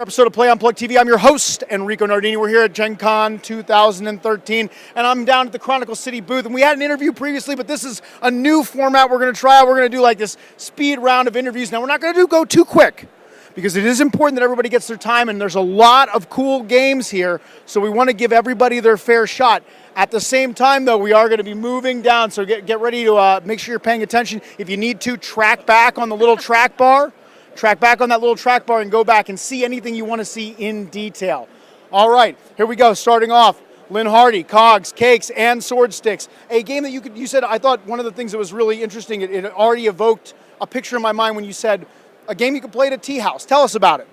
Episode of Play Unplugged TV. I'm your host, Enrico Nardini. We're here at Gen Con 2013, and I'm down at the Chronicle City booth. And we had an interview previously, but this is a new format we're going to try out. We're going to do like this speed round of interviews. Now, we're not going to go too quick, because it is important that everybody gets their time, and there's a lot of cool games here, so we want to give everybody their fair shot. At the same time, though, we are going to be moving down, so get ready to make sure you're paying attention. If you need to, track back on the little track bar. Track back on that little track bar and go back and see anything you want to see in detail. All right, here we go. Starting off, Lynn Hardy, Cogs, Cakes, and Swordsticks. A game that you said, I thought one of the things that was really interesting, it already evoked a picture in my mind when you said a game you could play at a tea house. Tell us about it.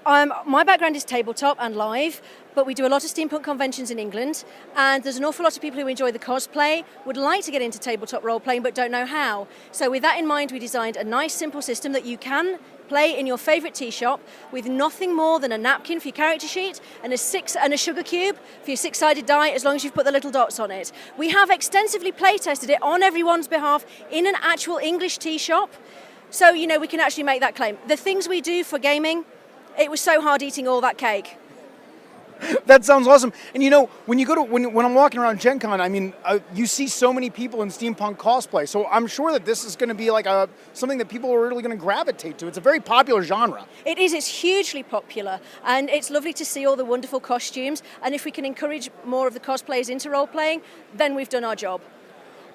My background is tabletop and live, but we do a lot of steampunk conventions in England, and there's an awful lot of people who enjoy the cosplay, would like to get into tabletop role-playing, but don't know how. So with that in mind, we designed a nice, simple system that you can play in your favourite tea shop with nothing more than a napkin for your character sheet and a sugar cube for your six-sided die, as long as you've put the little dots on it. We have extensively play-tested it on everyone's behalf in an actual English tea shop, so we can actually make that claim. The things we do for gaming, it was so hard eating all that cake. That sounds awesome. And when you go to when I'm walking around Gen Con, I mean, you see so many people in steampunk cosplay. So I'm sure that this is going to be like something that people are really going to gravitate to. It's a very popular genre. It is. It's hugely popular, and it's lovely to see all the wonderful costumes. And if we can encourage more of the cosplayers into role playing, then we've done our job.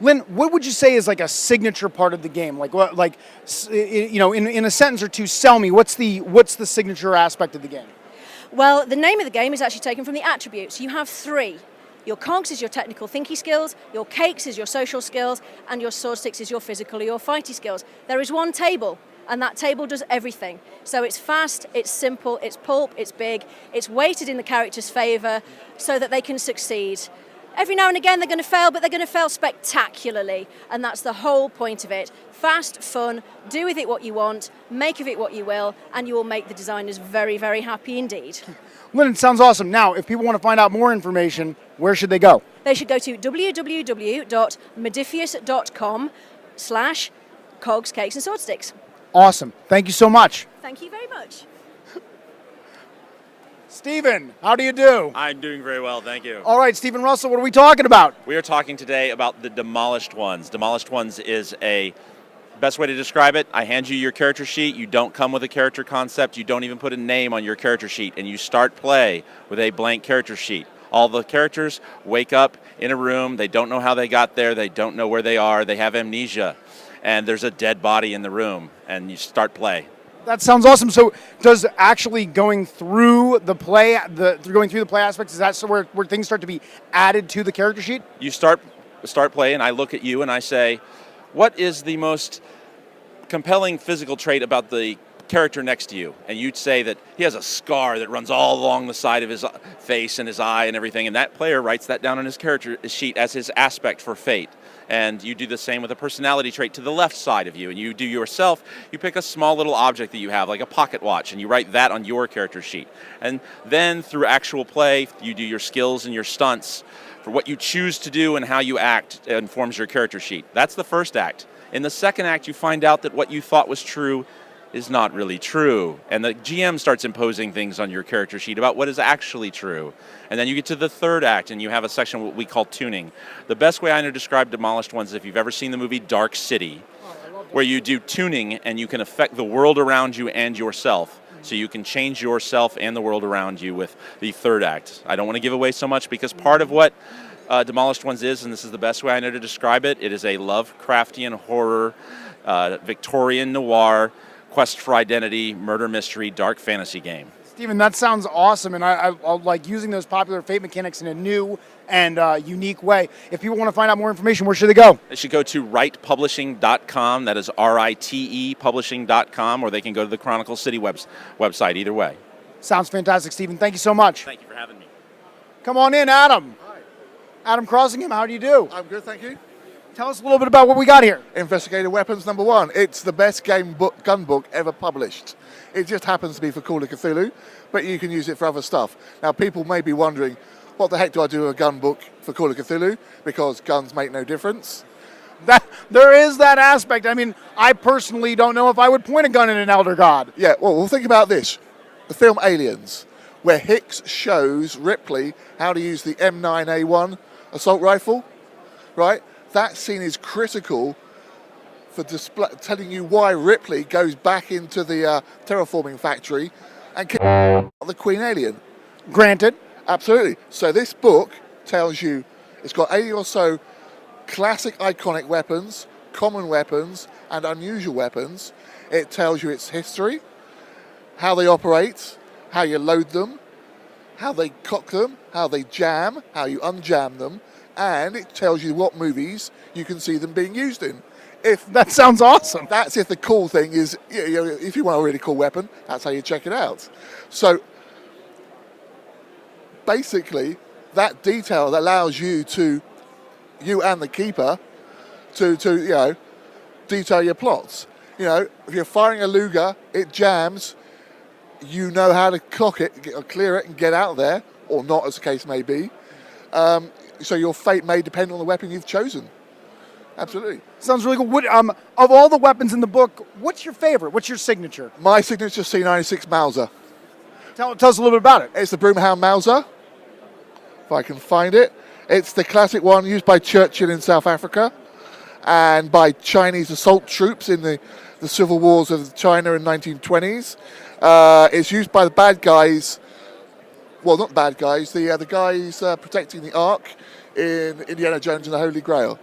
Lynn, what would you say is like a signature part of the game? Like what? Like in a sentence or two, sell me. What's the signature aspect of the game? Well, the name of the game is actually taken from the attributes. You have three. Your cogs is your technical thinky skills, your cakes is your social skills, and your swordsticks is your physical or your fighty skills. There is one table, and that table does everything. So it's fast, it's simple, it's pulp, it's big, it's weighted in the character's favour so that they can succeed. Every now and again they're going to fail, but they're going to fail spectacularly, and that's the whole point of it. Fast, fun, do with it what you want, make of it what you will, and you will make the designers very, very happy indeed. Lynn, it sounds awesome. Now, if people want to find out more information, where should they go? They should go to www.modifius.com/cogs, cakes, and swordsticks. Awesome. Thank you so much. Thank you very much. Stephen, how do you do? I'm doing very well, thank you. All right, Stephen Russell, what are we talking about? We are talking today about the Demolished Ones. Demolished Ones is best way to describe it, I hand you your character sheet, you don't come with a character concept, you don't even put a name on your character sheet, and you start play with a blank character sheet. All the characters wake up in a room, they don't know how they got there, they don't know where they are, they have amnesia, and there's a dead body in the room, and you start play. That sounds awesome. So, does actually going through the play aspects, is that where things start to be added to the character sheet? You start play, and I look at you and I say, what is the most compelling physical trait about the character next to you? And you'd say that he has a scar that runs all along the side of his face and his eye and everything, and that player writes that down on his character sheet as his aspect for fate. And you do the same with a personality trait to the left side of you. And you do yourself, you pick a small little object that you have, like a pocket watch, and you write that on your character sheet. And then through actual play, you do your skills and your stunts for what you choose to do and how you act informs your character sheet. That's the first act. In the second act, you find out that what you thought was true is not really true. And the GM starts imposing things on your character sheet about what is actually true. And then you get to the third act and you have a section what we call tuning. The best way I know to describe Demolished Ones is if you've ever seen the movie Dark City, where you do tuning and you can affect the world around you and yourself. So you can change yourself and the world around you with the third act. I don't want to give away so much because part of what Demolished Ones is, and this is the best way I know to describe it, it is a Lovecraftian horror, Victorian noir, quest for identity, murder mystery, dark fantasy game. Stephen, that sounds awesome, and I like using those popular fate mechanics in a new and unique way. If people want to find out more information, where should they go? They should go to writepublishing.com, that is RITE publishing.com, or they can go to the Chronicle City website, either way. Sounds fantastic, Stephen. Thank you so much. Thank you for having me. Come on in, Adam. Hi. Adam Crossingham, how do you do? I'm good, thank you. Tell us a little bit about what we got here. Investigator Weapons #1. It's the best gun book ever published. It just happens to be for Call of Cthulhu, but you can use it for other stuff. Now, people may be wondering, what the heck do I do with a gun book for Call of Cthulhu? Because guns make no difference. There is that aspect. I mean, I personally don't know if I would point a gun at an elder god. Yeah, well, think about this. the film Aliens, where Hicks shows Ripley how to use the M9A1 assault rifle, right? That scene is critical for telling you why Ripley goes back into the terraforming factory and kills the Queen alien. Granted. Absolutely. So this book tells you it's got 80 or so classic iconic weapons, common weapons, and unusual weapons. It tells you its history, how they operate, how you load them, how they cock them, how they jam, how you unjam them, and it tells you what movies you can see them being used in. If that sounds awesome. That's if the cool thing is, if you want a really cool weapon, that's how you check it out. So basically, that detail that allows you and the keeper to detail your plots. If you're firing a Luger, it jams. You know how to cock it, clear it, and get out there, or not, as the case may be. So your fate may depend on the weapon you've chosen. Absolutely. Sounds really cool. Of all the weapons in the book, what's your favorite? What's your signature? My signature C96 Mauser. Tell us a little bit about it. It's the Broomhound Mauser, if I can find it. It's the classic one used by Churchill in South Africa and by Chinese assault troops in the civil wars of China in 1920s. It's used by the bad guys, well, not the bad guys, the guys protecting the Ark in Indiana Jones and the Holy Grail.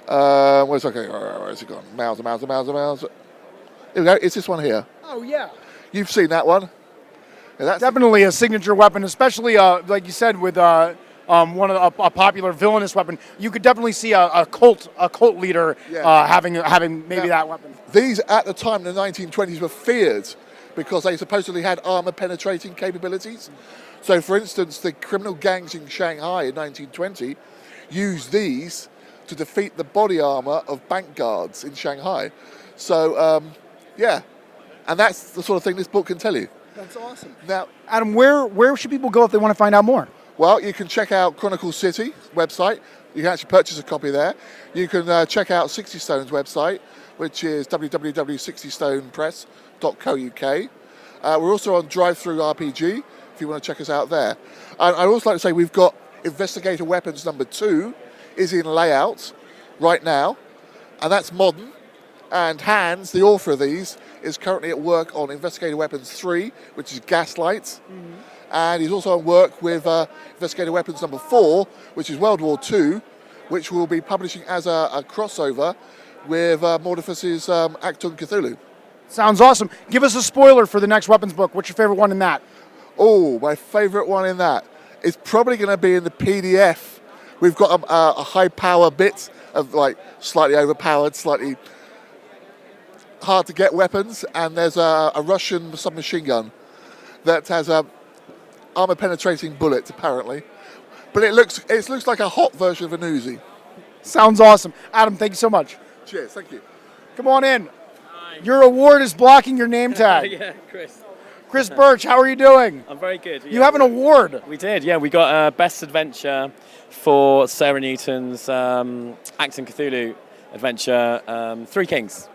Where's it gone? Mauser. Here we go. It's this one here. Oh, yeah. You've seen that one. Yeah, that's definitely a signature weapon, especially, like you said, with one of a popular villainous weapon. You could definitely see a cult leader having maybe that weapon. These, at the time in the 1920s, were feared because they supposedly had armor-penetrating capabilities. So, for instance, the criminal gangs in Shanghai in 1920 used these to defeat the body armor of bank guards in Shanghai. So, and that's the sort of thing this book can tell you. That's awesome. Now, Adam, where should people go if they want to find out more? Well, you can check out Chronicle City website. You can actually purchase a copy there. You can check out 60 Stone's website, which is www.60stonepress.co.uk. We're also on Drive-Thru RPG, if you want to check us out there. And I'd also like to say we've got Investigator Weapons #2 is in layout right now, and that's modern. And Hans, the author of these, is currently at work on Investigator Weapons 3, which is Gaslight. And he's also on work with Investigator Weapons #4, which is World War II, which we'll be publishing as a crossover with Mordefus's Achtung Cthulhu. Sounds awesome. Give us a spoiler for the next weapons book. What's your favorite one in that? Oh, my favorite one in that is probably going to be in the PDF. We've got a high power bit of like slightly overpowered, slightly hard to get weapons, and there's a Russian submachine gun that has a armor-penetrating bullets, apparently. But it looks like a hot version of an Uzi. Sounds awesome. Adam, thank you so much. Cheers, thank you. Come on in. Hi. Your award is blocking your name tag. Yeah, Chris. Chris Birch, how are you doing? I'm very good. You have an award. We did, yeah. We got Best Adventure for Sarah Newton's Achtung Cthulhu adventure, Three Kings.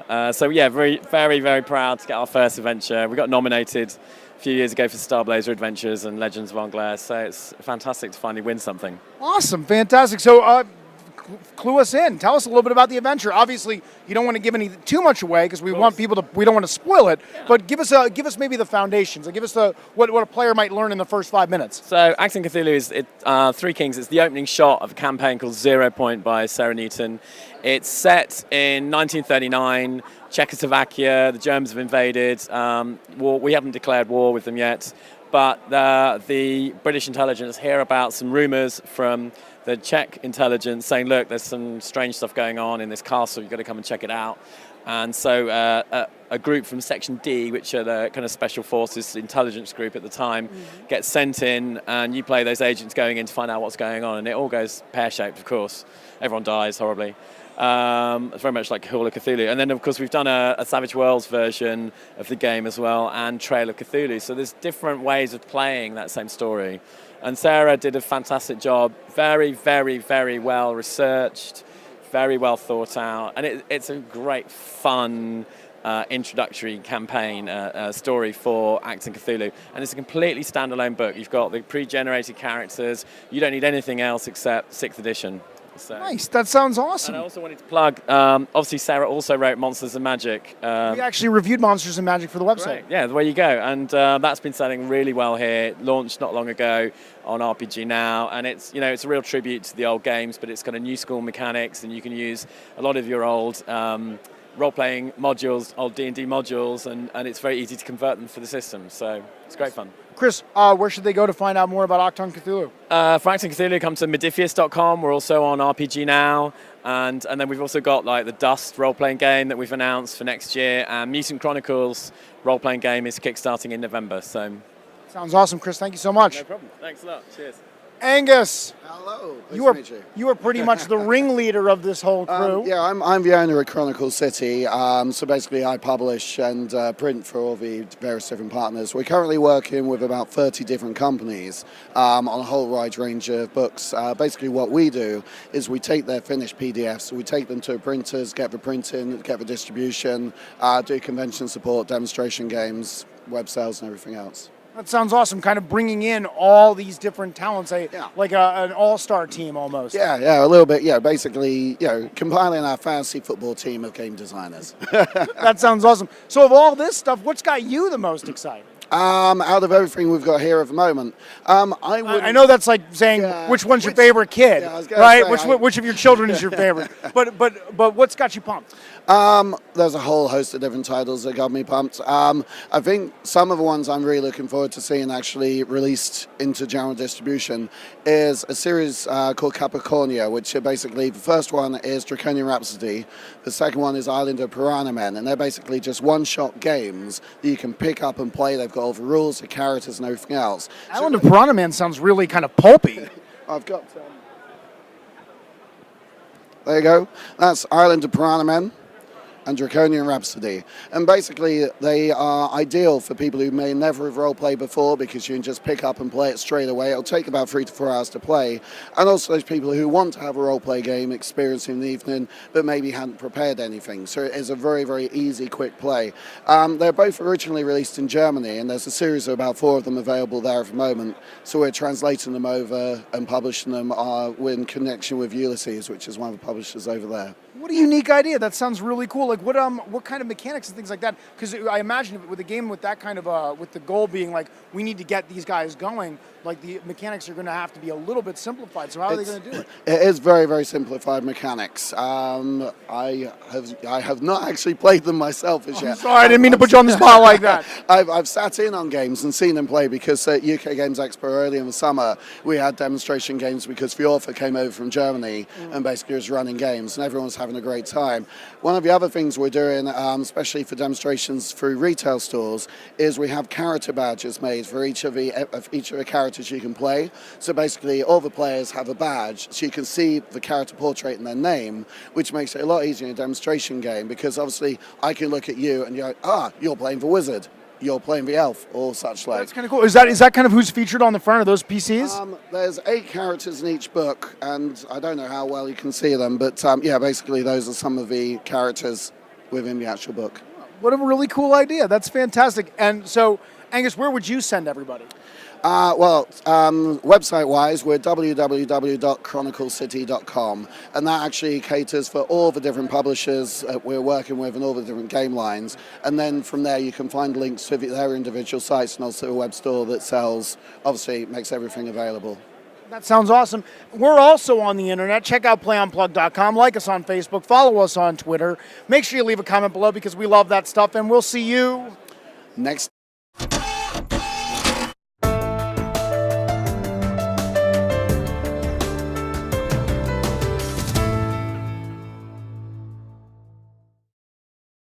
So yeah, very, very, very proud to get our first adventure. We got nominated a few years ago for Starblazer Adventures and Legends of Anglaire, so it's fantastic to finally win something. Awesome, fantastic. So clue us in. Tell us a little bit about the adventure. Obviously, you don't want to give too much away because we want people to. We don't want to spoil it. Yeah. But give us maybe the foundations. Give us what a player might learn in the first 5 minutes. So, Achtung Cthulhu is Three Kings. It's the opening shot of a campaign called 0 Point by Sarah Newton. It's set in 1939. Czechoslovakia. The Germans have invaded. War. We haven't declared war with them yet, but the British intelligence hear about some rumours from the Czech intelligence saying, look, there's some strange stuff going on in this castle, you've got to come and check it out. And so a group from Section D, which are the kind of special forces intelligence group at the time, gets sent in, and you play those agents going in to find out what's going on, and it all goes pear-shaped, of course. Everyone dies horribly. It's very much like Call of Cthulhu. And then, of course, we've done a Savage Worlds version of the game as well, and Trail of Cthulhu. So there's different ways of playing that same story. And Sarah did a fantastic job. Very, very, very well researched, very well thought out. And it's a great, fun, introductory campaign story for Acton Cthulhu, and it's a completely standalone book. You've got the pre-generated characters. You don't need anything else except 6th edition. So. Nice. That sounds awesome. And I also wanted to plug, obviously Sarah also wrote Monsters and Magic. We actually reviewed Monsters and Magic for the website. Great. Yeah, there you go. And that's been selling really well here. Launched not long ago on RPG Now, and it's it's a real tribute to the old games, but it's got a new school mechanics, and you can use a lot of your old role-playing modules, old D&D modules, and it's very easy to convert them for the system. So it's great fun. Chris, where should they go to find out more about Acton Cthulhu? For Acton Cthulhu, come to Modiphius.com. We're also on RPG Now. And then we've also got like the Dust role-playing game that we've announced for next year. And Mutant Chronicles role-playing game is kickstarting in November. So sounds awesome, Chris. Thank you so much. No problem. Thanks a lot. Cheers. Angus. Hello. You are pretty much the ringleader of this whole crew. Yeah, I'm the owner of Chronicle City. So basically, I publish and print for all the various different partners. We're currently working with about 30 different companies on a whole wide range of books. Basically, what we do is we take their finished PDFs, we take them to printers, get the printing, get the distribution, do convention support, demonstration games, web sales, and everything else. That sounds awesome, kind of bringing in all these different talents, like an all-star team almost. Yeah, a little bit, basically, compiling our fantasy football team of game designers. That sounds awesome. So of all this stuff, what's got you the most excited? Out of everything we've got here at the moment, I know that's like saying which one's your favorite kid, right? Which of your children is your favorite? But what's got you pumped? There's a whole host of different titles that got me pumped. I think some of the ones I'm really looking forward to seeing actually released into general distribution is a series called Capricornia, which are basically, the first one is Draconian Rhapsody, the second one is Island of Piranha Men, and they're basically just one-shot games that you can pick up and play. They've got all the rules, the characters, and everything else. Island of Piranha Man sounds really kind of pulpy. I've got... there you go. That's Island of Piranha Men and Draconian Rhapsody. And basically, they are ideal for people who may never have role-played before, because you can just pick up and play it straight away. It'll take about 3 to 4 hours to play. And also those people who want to have a role-play game experience in the evening, but maybe hadn't prepared anything. So it is a very, very easy, quick play. They're both originally released in Germany, and there's a series of about 4 of them available there at the moment. So we're translating them over and publishing them in connection with Ulysses, which is one of the publishers over there. What a unique idea. That sounds really cool. Like what kind of mechanics and things like that? Because I imagine with a game with that kind of with the goal being like we need to get these guys going, like the mechanics are going to have to be a little bit simplified. So how are they going to do it? It is very, very simplified mechanics. I have not actually played them myself as yet. Sorry, I didn't mean to put you on the spot like that. I've sat in on games and seen them play, because at UK Games Expo early in the summer we had demonstration games because the author came over from Germany and basically was running games, and everyone was having a great time. One of the other things we're doing, especially for demonstrations through retail stores, is we have character badges made for each of the characters you can play. So basically all the players have a badge, so you can see the character portrait and their name, which makes it a lot easier in a demonstration game, because obviously I can look at you and you're like, you're playing the wizard, you're playing the elf, or such like. That's kind of cool. Is that kind of who's featured on the front of those PCs? There's 8 characters in each book, and I don't know how well you can see them, but basically those are some of the characters within the actual book. What a really cool idea. That's fantastic. And so, Angus, where would you send everybody? Website-wise, we're www.chroniclecity.com, and that actually caters for all the different publishers we're working with and all the different game lines. And then from there, you can find links to their individual sites and also a web store that sells, obviously, makes everything available. That sounds awesome. We're also on the internet. Check out playunplugged.com. Like us on Facebook. Follow us on Twitter. Make sure you leave a comment below, because we love that stuff, and we'll see you next